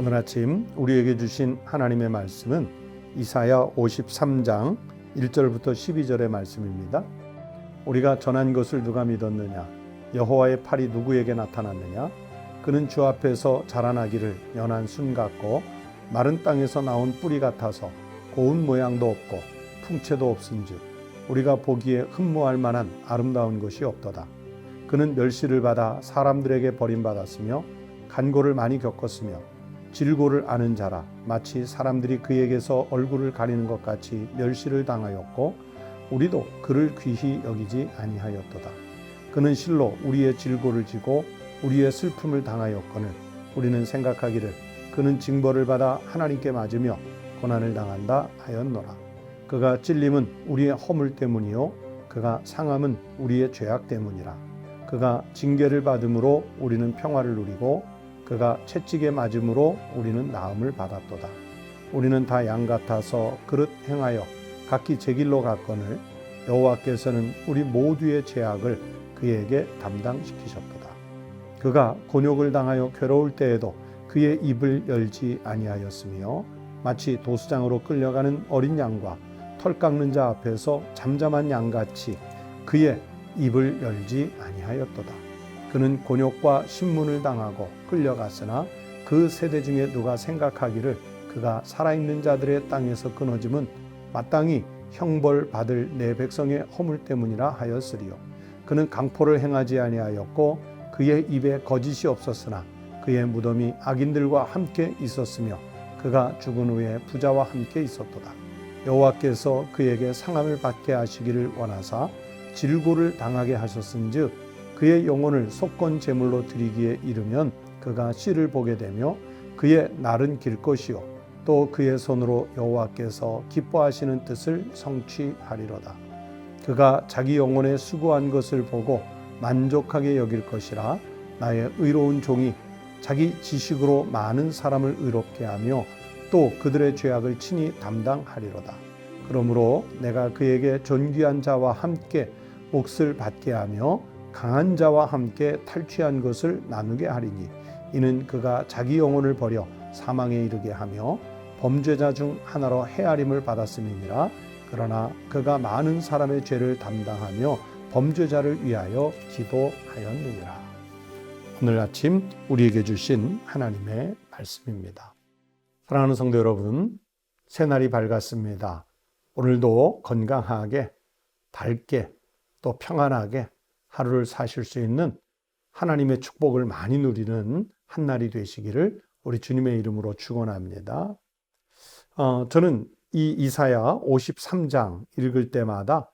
오늘 아침 우리에게 주신 하나님의 말씀은 이사야 53장 1절부터 12절의 말씀입니다. 우리가 전한 것을 누가 믿었느냐? 여호와의 팔이 누구에게 나타났느냐? 그는 주 앞에서 자라나기를 연한 순 같고 마른 땅에서 나온 뿌리 같아서 고운 모양도 없고 풍채도 없은즉 우리가 보기에 흠모할 만한 아름다운 것이 없도다. 그는 멸시를 받아 사람들에게 버림받았으며 간고를 많이 겪었으며 질고를 아는 자라 마치 사람들이 그에게서 얼굴을 가리는 것 같이 멸시를 당하였고 우리도 그를 귀히 여기지 아니하였도다. 그는 실로 우리의 질고를 지고 우리의 슬픔을 당하였거늘 우리는 생각하기를 그는 징벌을 받아 하나님께 맞으며 고난을 당한다 하였노라. 그가 찔림은 우리의 허물 때문이요 그가 상함은 우리의 죄악 때문이라. 그가 징계를 받음으로 우리는 평화를 누리고 그가 채찍에 맞음으로 우리는 나음을 받았도다. 우리는 다 양 같아서 그릇 행하여 각기 제 길로 갔거늘 여호와께서는 우리 모두의 죄악을 그에게 담당시키셨도다. 그가 곤욕을 당하여 괴로울 때에도 그의 입을 열지 아니하였으며 마치 도수장으로 끌려가는 어린 양과 털 깎는 자 앞에서 잠잠한 양같이 그의 입을 열지 아니하였도다. 그는 곤욕과 신문을 당하고 끌려갔으나 그 세대 중에 누가 생각하기를 그가 살아있는 자들의 땅에서 끊어짐은 마땅히 형벌 받을 내 백성의 허물 때문이라 하였으리요. 그는 강포를 행하지 아니하였고 그의 입에 거짓이 없었으나 그의 무덤이 악인들과 함께 있었으며 그가 죽은 후에 부자와 함께 있었도다. 여호와께서 그에게 상함을 받게 하시기를 원하사 질고를 당하게 하셨은즉 그의 영혼을 속건 제물로 드리기에 이르면 그가 씨를 보게 되며 그의 날은 길 것이요 또 그의 손으로 여호와께서 기뻐하시는 뜻을 성취하리로다. 그가 자기 영혼의 수고한 것을 보고 만족하게 여길 것이라. 나의 의로운 종이 자기 지식으로 많은 사람을 의롭게 하며 또 그들의 죄악을 친히 담당하리로다. 그러므로 내가 그에게 존귀한 자와 함께 몫을 받게 하며 강한 자와 함께 탈취한 것을 나누게 하리니 이는 그가 자기 영혼을 버려 사망에 이르게 하며 범죄자 중 하나로 헤아림을 받았음이니라. 그러나 그가 많은 사람의 죄를 담당하며 범죄자를 위하여 기도하였느니라. 오늘 아침 우리에게 주신 하나님의 말씀입니다. 사랑하는 성도 여러분, 새날이 밝았습니다. 오늘도 건강하게, 밝게, 또 평안하게 하루를 사실 수 있는 하나님의 축복을 많이 누리는 한 날이 되시기를 우리 주님의 이름으로 축원합니다. 저는 이 이사야 53장 읽을 때마다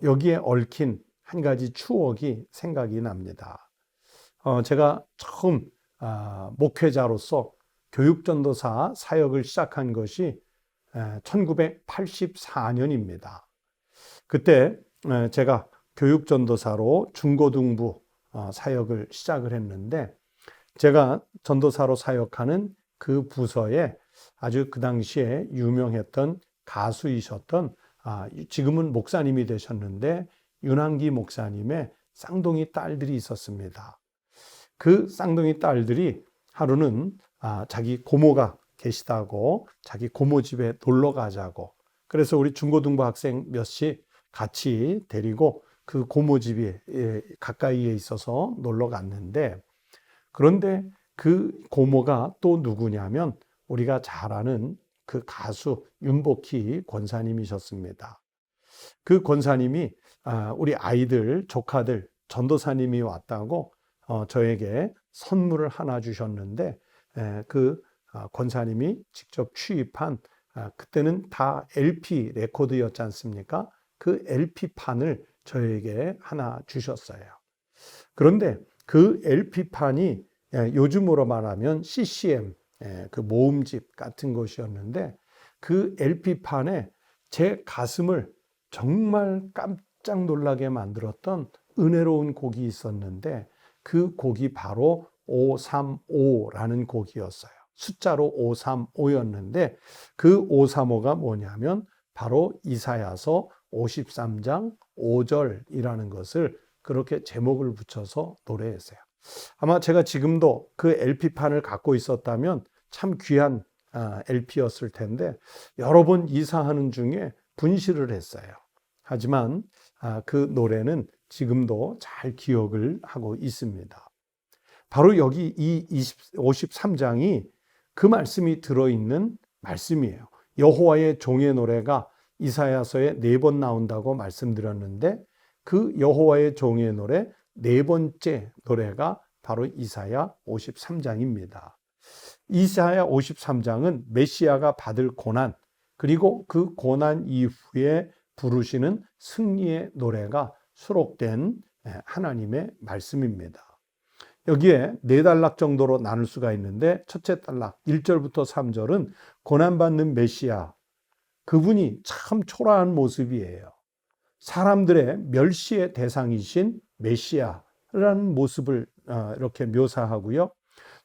여기에 얽힌 한 가지 추억이 생각이 납니다. 제가 처음 목회자로서 교육전도사 사역을 시작한 것이 1984년입니다. 그때 제가 교육전도사로 중고등부 사역을 시작을 했는데 제가 전도사로 사역하는 그 부서에 아주 그 당시에 유명했던 가수이셨던 지금은 목사님이 되셨는데 윤한기 목사님의 쌍둥이 딸들이 있었습니다. 그 쌍둥이 딸들이 하루는 자기 고모가 계시다고 자기 고모 집에 놀러 가자고 그래서 우리 중고등부 학생 몇이 같이 데리고 그 고모 집이 가까이에 있어서 놀러 갔는데 그런데 그 고모가 또 누구냐면 우리가 잘 아는 그 가수 윤복희 권사님이셨습니다. 그 권사님이 우리 아이들, 조카들 전도사님이 왔다고 저에게 선물을 하나 주셨는데 그 권사님이 직접 취입한 그때는 다 LP 레코드였지 않습니까? 그 LP판을 저에게 하나 주셨어요. 그런데 그 LP판이 요즘으로 말하면 CCM, 그 모음집 같은 것이었는데 그 LP판에 제 가슴을 정말 깜짝 놀라게 만들었던 은혜로운 곡이 있었는데 그 곡이 바로 535라는 곡이었어요. 숫자로 535였는데 그 535가 뭐냐면 바로 이사야서 53장 5절이라는 것을 그렇게 제목을 붙여서 노래했어요. 아마 제가 지금도 그 LP판을 갖고 있었다면 참 귀한 LP였을 텐데 여러 번 이사하는 중에 분실을 했어요. 하지만 그 노래는 지금도 잘 기억을 하고 있습니다. 바로 여기 이 53장이 그 말씀이 들어있는 말씀이에요. 여호와의 종의 노래가 이사야서에 4번 나온다고 말씀드렸는데 그 여호와의 종의 노래 4번째 노래가 바로 이사야 53장입니다. 이사야 53장은 메시아가 받을 고난, 그리고 그 고난 이후에 부르시는 승리의 노래가 수록된 하나님의 말씀입니다. 여기에 4단락 정도로 나눌 수가 있는데 첫째 단락 1절부터 3절은 고난받는 메시아, 그분이 참 초라한 모습이에요. 사람들의 멸시의 대상이신 메시아라는 모습을 이렇게 묘사하고요.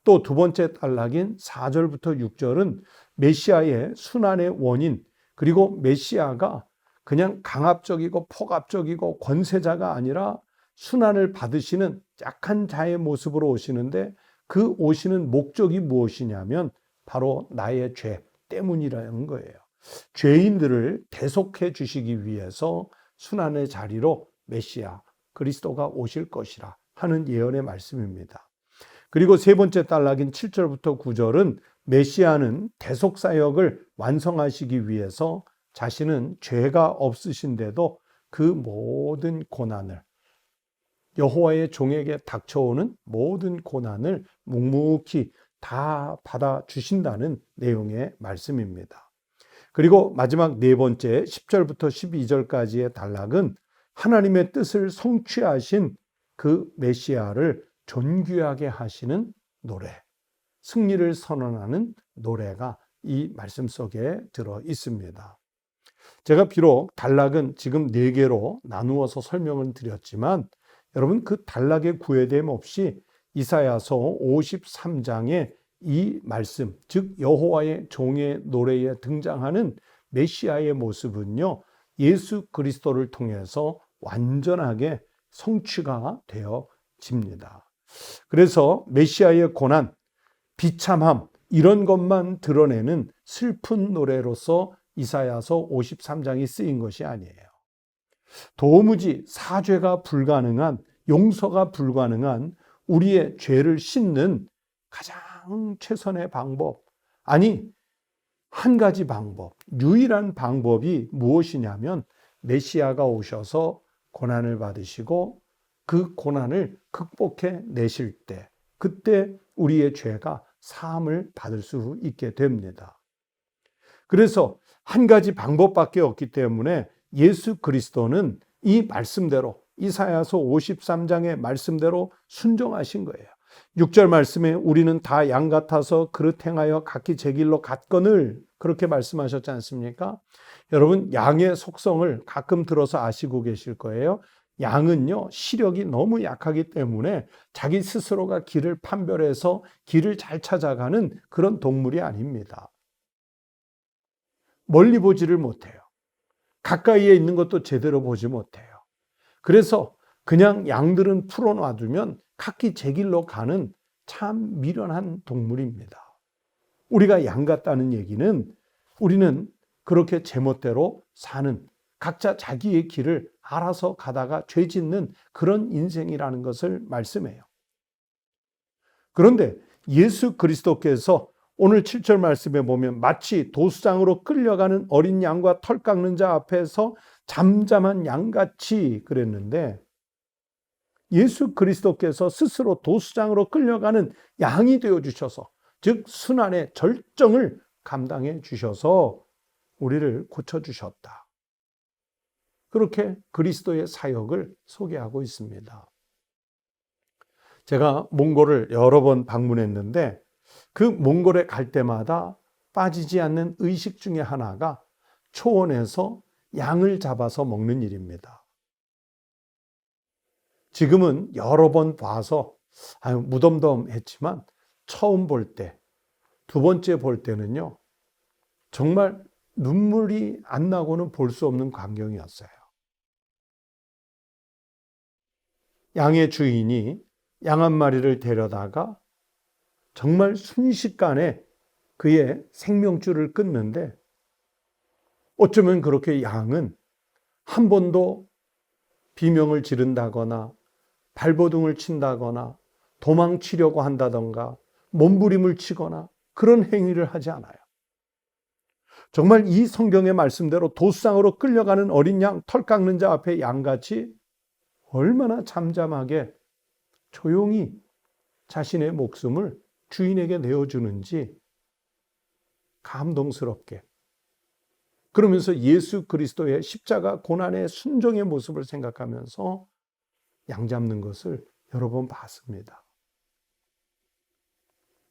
또 두 번째 단락인 4절부터 6절은 메시아의 순환의 원인, 그리고 메시아가 그냥 강압적이고 폭압적이고 권세자가 아니라 순환을 받으시는 약한 자의 모습으로 오시는데 그 오시는 목적이 무엇이냐면 바로 나의 죄 때문이라는 거예요. 죄인들을 대속해 주시기 위해서 순환의 자리로 메시아 그리스도가 오실 것이라 하는 예언의 말씀입니다. 그리고 세 번째 단락인 7절부터 9절은 메시아는 대속 사역을 완성하시기 위해서 자신은 죄가 없으신데도 그 모든 고난을, 여호와의 종에게 닥쳐오는 모든 고난을 묵묵히 다 받아주신다는 내용의 말씀입니다. 그리고 마지막 네 번째 10절부터 12절까지의 단락은 하나님의 뜻을 성취하신 그 메시아를 존귀하게 하시는 노래, 승리를 선언하는 노래가 이 말씀 속에 들어 있습니다. 제가 비록 단락은 지금 4개로 나누어서 설명을 드렸지만 여러분 그 단락의 구애됨 없이 이사야서 53장의 이 말씀, 즉 여호와의 종의 노래에 등장하는 메시아의 모습은요, 예수 그리스도를 통해서 완전하게 성취가 되어집니다. 그래서 메시아의 고난, 비참함 이런 것만 드러내는 슬픈 노래로서 이사야서 53장이 쓰인 것이 아니에요. 도무지 사죄가 불가능한, 용서가 불가능한 우리의 죄를 씻는 가장 최선의 방법, 아니 한 가지 방법, 유일한 방법이 무엇이냐면 메시아가 오셔서 고난을 받으시고 그 고난을 극복해 내실 때, 그때 우리의 죄가 사함을 받을 수 있게 됩니다. 그래서 한 가지 방법밖에 없기 때문에 예수 그리스도는 이 말씀대로, 이사야서 53장의 말씀대로 순종하신 거예요. 6절 말씀에 우리는 다 양 같아서 그릇 행하여 각기 제 길로 갔거늘, 그렇게 말씀하셨지 않습니까? 여러분, 양의 속성을 가끔 들어서 아시고 계실 거예요. 양은요, 시력이 너무 약하기 때문에 자기 스스로가 길을 판별해서 길을 잘 찾아가는 그런 동물이 아닙니다. 멀리 보지를 못해요. 가까이에 있는 것도 제대로 보지 못해요. 그래서 그냥 양들은 풀어놔두면 각기 제 길로 가는 참 미련한 동물입니다. 우리가 양 같다는 얘기는 우리는 그렇게 제멋대로 사는, 각자 자기의 길을 알아서 가다가 죄 짓는 그런 인생이라는 것을 말씀해요. 그런데 예수 그리스도께서 오늘 7절 말씀에 보면 마치 도수장으로 끌려가는 어린 양과 털 깎는 자 앞에서 잠잠한 양같이 그랬는데, 예수 그리스도께서 스스로 도수장으로 끌려가는 양이 되어주셔서, 즉 순환의 절정을 감당해 주셔서 우리를 고쳐주셨다. 그렇게 그리스도의 사역을 소개하고 있습니다. 제가 몽골을 여러 번 방문했는데 그 몽골에 갈 때마다 빠지지 않는 의식 중에 하나가 초원에서 양을 잡아서 먹는 일입니다. 지금은 여러 번 봐서 무덤덤했지만 처음 볼 때, 두 번째 볼 때는요, 정말 눈물이 안 나고는 볼 수 없는 광경이었어요. 양의 주인이 양 한 마리를 데려다가 정말 순식간에 그의 생명줄을 끊는데 어쩌면 그렇게 양은 한 번도 비명을 지른다거나 발버둥을 친다거나 도망치려고 한다던가 몸부림을 치거나 그런 행위를 하지 않아요. 정말 이 성경의 말씀대로 도상으로 끌려가는 어린 양, 털 깎는 자 앞에 양같이 얼마나 잠잠하게 조용히 자신의 목숨을 주인에게 내어주는지 감동스럽게, 그러면서 예수 그리스도의 십자가 고난의 순종의 모습을 생각하면서 양 잡는 것을 여러 번 봤습니다.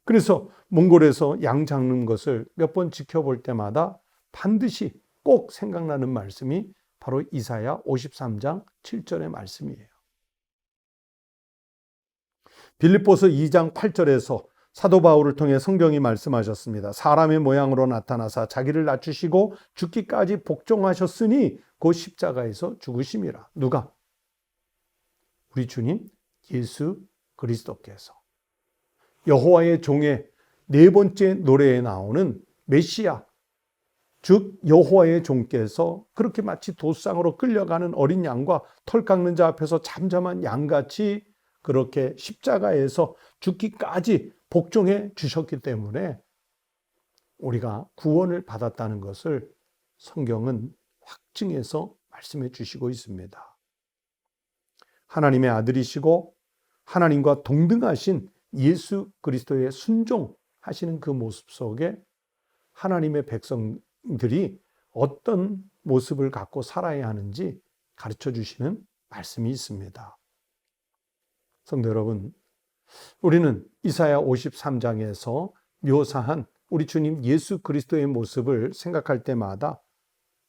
그래서 몽골에서 양 잡는 것을 몇 번 지켜볼 때마다 반드시 꼭 생각나는 말씀이 바로 이사야 53장 7절의 말씀이에요. 빌립보서 2장 8절에서 사도 바울을 통해 성경이 말씀하셨습니다. 사람의 모양으로 나타나사 자기를 낮추시고 죽기까지 복종하셨으니 그 십자가에서 죽으심이라. 누가? 우리 주님 예수 그리스도께서. 여호와의 종의 네 번째 노래에 나오는 메시아, 즉 여호와의 종께서 그렇게 마치 도상으로 끌려가는 어린 양과 털 깎는 자 앞에서 잠잠한 양같이 그렇게 십자가에서 죽기까지 복종해 주셨기 때문에 우리가 구원을 받았다는 것을 성경은 확증해서 말씀해 주시고 있습니다. 하나님의 아들이시고 하나님과 동등하신 예수 그리스도의 순종하시는 그 모습 속에 하나님의 백성들이 어떤 모습을 갖고 살아야 하는지 가르쳐 주시는 말씀이 있습니다. 성도 여러분, 우리는 이사야 53장에서 묘사한 우리 주님 예수 그리스도의 모습을 생각할 때마다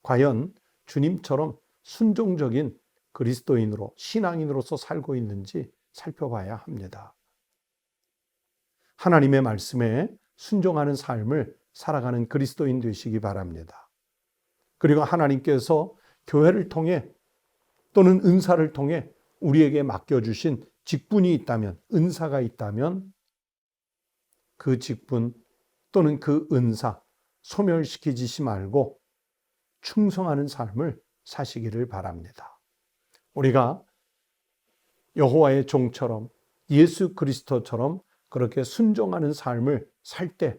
과연 주님처럼 순종적인 그리스도인으로, 신앙인으로서 살고 있는지 살펴봐야 합니다. 하나님의 말씀에 순종하는 삶을 살아가는 그리스도인 되시기 바랍니다. 그리고 하나님께서 교회를 통해 또는 은사를 통해 우리에게 맡겨주신 직분이 있다면, 은사가 있다면 그 직분 또는 그 은사 소멸시키지 말고 충성하는 삶을 사시기를 바랍니다. 우리가 여호와의 종처럼 예수 그리스도처럼 그렇게 순종하는 삶을 살 때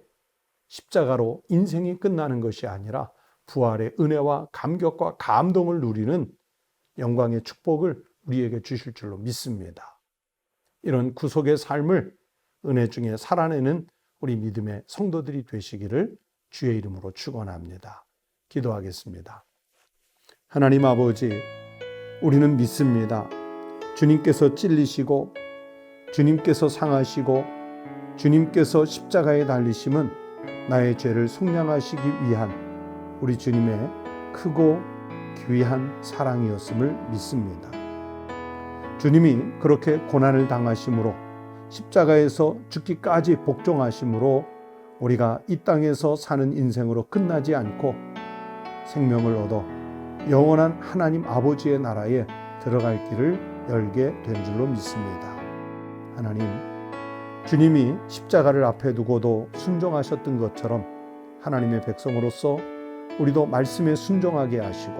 십자가로 인생이 끝나는 것이 아니라 부활의 은혜와 감격과 감동을 누리는 영광의 축복을 우리에게 주실 줄로 믿습니다. 이런 구속의 삶을 은혜 중에 살아내는 우리 믿음의 성도들이 되시기를 주의 이름으로 축원합니다. 기도하겠습니다. 하나님 아버지, 우리는 믿습니다. 주님께서 찔리시고 주님께서 상하시고 주님께서 십자가에 달리심은 나의 죄를 속량하시기 위한 우리 주님의 크고 귀한 사랑이었음을 믿습니다. 주님이 그렇게 고난을 당하심으로 십자가에서 죽기까지 복종하심으로 우리가 이 땅에서 사는 인생으로 끝나지 않고 생명을 얻어 영원한 하나님 아버지의 나라에 들어갈 길을 열게 된 줄로 믿습니다. 하나님, 주님이 십자가를 앞에 두고도 순종하셨던 것처럼 하나님의 백성으로서 우리도 말씀에 순종하게 하시고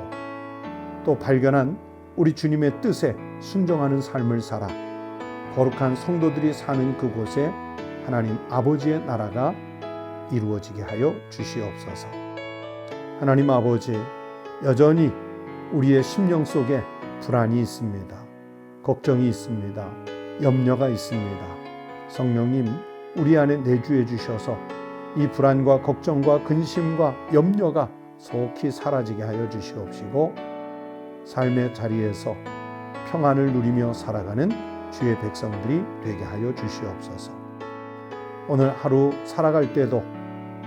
또 발견한 우리 주님의 뜻에 순종하는 삶을 살아 거룩한 성도들이 사는 그곳에 하나님 아버지의 나라가 이루어지게 하여 주시옵소서. 하나님 아버지, 여전히 우리의 심령 속에 불안이 있습니다. 걱정이 있습니다. 염려가 있습니다. 성령님, 우리 안에 내주해 주셔서 이 불안과 걱정과 근심과 염려가 속히 사라지게 하여 주시옵시고 삶의 자리에서 평안을 누리며 살아가는 주의 백성들이 되게 하여 주시옵소서. 오늘 하루 살아갈 때도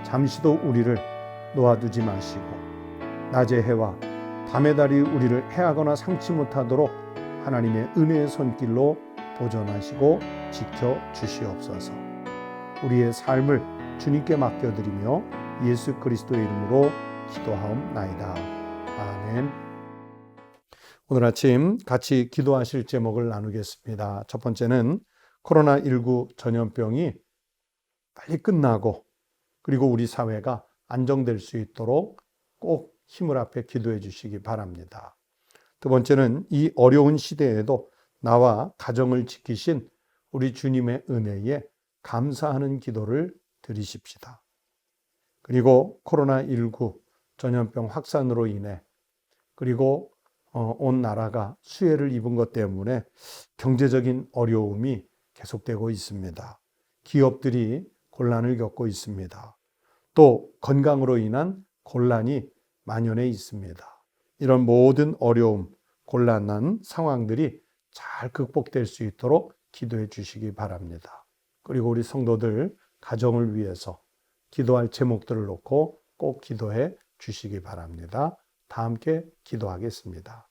잠시도 우리를 놓아두지 마시고 낮의 해와 밤의 달이 우리를 해하거나 상치 못하도록 하나님의 은혜의 손길로 보존하시고 지켜주시옵소서. 우리의 삶을 주님께 맡겨드리며 예수 그리스도의 이름으로 기도하옵나이다. 아멘. 오늘 아침 같이 기도하실 제목을 나누겠습니다. 첫 번째는 코로나19 전염병이 빨리 끝나고 그리고 우리 사회가 안정될 수 있도록 꼭 힘을 합해 기도해 주시기 바랍니다. 두 번째는 이 어려운 시대에도 나와 가정을 지키신 우리 주님의 은혜에 감사하는 기도를 드리십시다. 그리고 코로나19 전염병 확산으로 인해 그리고 온 나라가 수해를 입은 것 때문에 경제적인 어려움이 계속되고 있습니다. 기업들이 곤란을 겪고 있습니다. 또 건강으로 인한 곤란이 만연해 있습니다. 이런 모든 어려움, 곤란한 상황들이 잘 극복될 수 있도록 기도해 주시기 바랍니다. 그리고 우리 성도들 가정을 위해서 기도할 제목들을 놓고 꼭 기도해 주시기 바랍니다. 다 함께 기도하겠습니다.